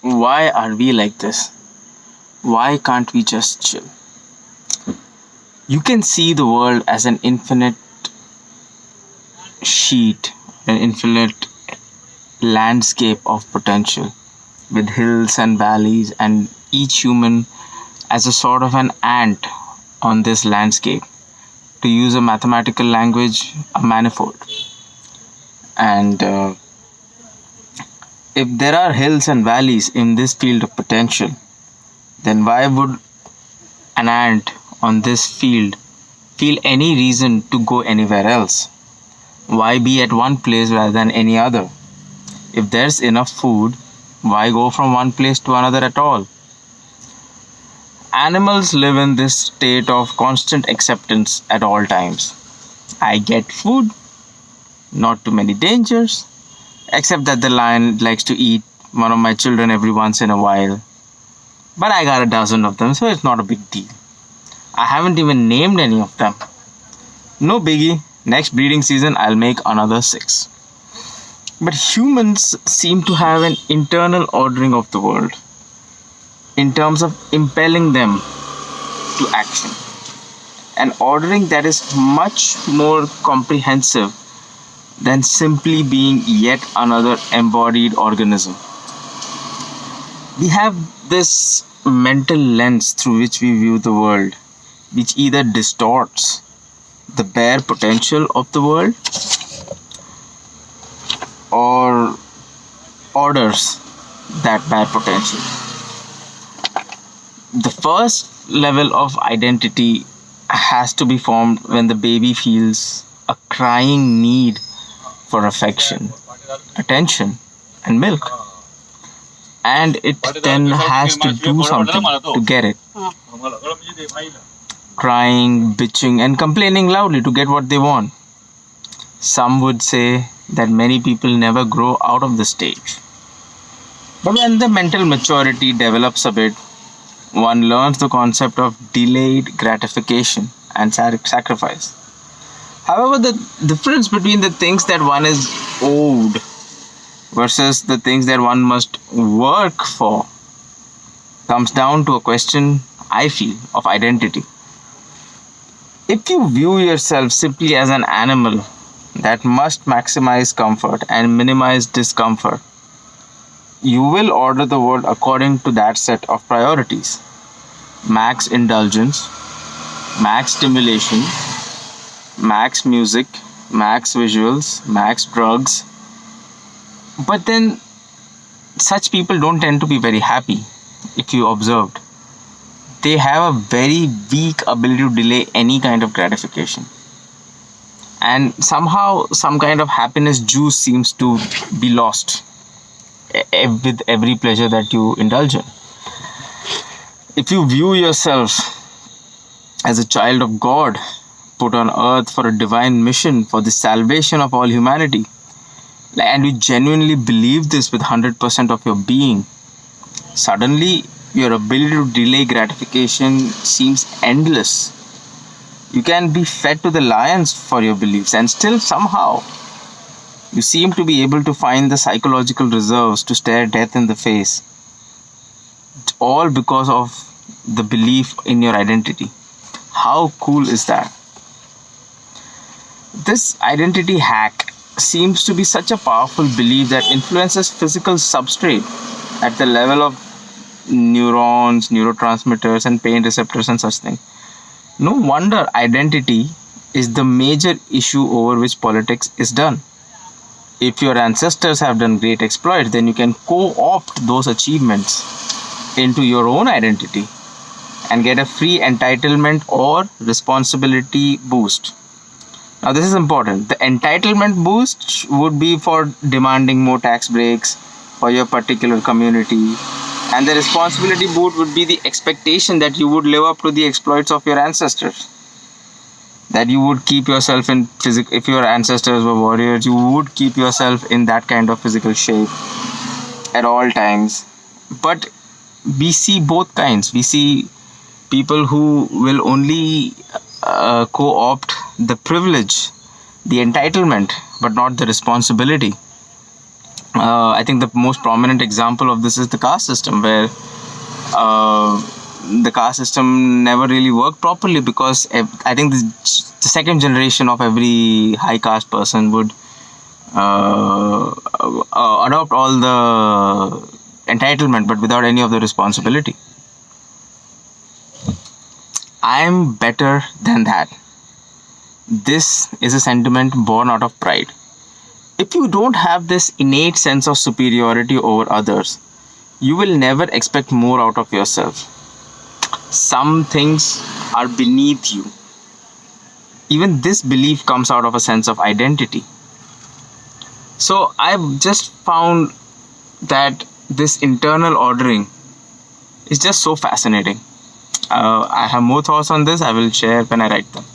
Why are we like this? Why can't we just chill? You can see the world as an infinite sheet, an infinite landscape of potential with hills and valleys, and each human as a sort of an ant on this landscape. To use a mathematical language, a manifold. And if there are hills and valleys in this field of potential, then why would an ant on this field feel any reason to go anywhere else? Why be at one place rather than any other? If there's enough food, why go from one place to another at all? Animals live in this state of constant acceptance at all times. I get food, not too many dangers, except that the lion likes to eat one of my children every once in a while. But I got a dozen of them, so it's not a big deal. I haven't even named any of them. No biggie, next breeding season I'll make another 6. But humans seem to have an internal ordering of the world in terms of impelling them to action. An ordering that is much more comprehensive than simply being yet another embodied organism. We have this mental lens through which we view the world, which either distorts the bare potential of the world or orders that bare potential. The first level of identity has to be formed when the baby feels a crying need for affection, attention, and milk. And it then has to do something to get it. Crying, bitching, and complaining loudly to get what they want. Some would say that many people never grow out of this stage. But when the mental maturity develops a bit, one learns the concept of delayed gratification and sacrifice. However, the difference between the things that one is owed versus the things that one must work for comes down to a question, I feel, of identity. If you view yourself simply as an animal that must maximize comfort and minimize discomfort, you will order the world according to that set of priorities. Max indulgence, max stimulation, max music, max visuals, max drugs. But then such people don't tend to be very happy, if you observed. They have a very weak ability to delay any kind of gratification. And somehow some kind of happiness juice seems to be lost with every pleasure that you indulge in. If you view yourself as a child of God, put on earth for a divine mission for the salvation of all humanity, and you genuinely believe this with 100% of your being, suddenly your ability to delay gratification seems endless. You can be fed to the lions for your beliefs, and still somehow you seem to be able to find the psychological reserves to stare death in the face. All because of the belief in your identity. How cool is that? This identity hack seems to be such a powerful belief that influences physical substrate at the level of neurons, neurotransmitters, and pain receptors and such things. No wonder identity is the major issue over which politics is done. If your ancestors have done great exploits, then you can co-opt those achievements into your own identity and get a free entitlement or responsibility boost. Now this is important. The entitlement boost would be for demanding more tax breaks for your particular community, and the responsibility boost would be the expectation that you would live up to the exploits of your ancestors. That you would keep yourself in physical, if your ancestors were warriors, you would keep yourself in that kind of physical shape at all times. But we see both kinds. We see people who will only co-opt the privilege, the entitlement, but not the responsibility. I think the most prominent example of this is the caste system, where the caste system never really worked properly, because I think the second generation of every high caste person would adopt all the entitlement but without any of the responsibility. I am better than that. This is a sentiment born out of pride. If you don't have this innate sense of superiority over others, you will never expect more out of yourself. Some things are beneath you. Even this belief comes out of a sense of identity. So I've just found that this internal ordering is just so fascinating. I have more thoughts on this. I will share when I write them.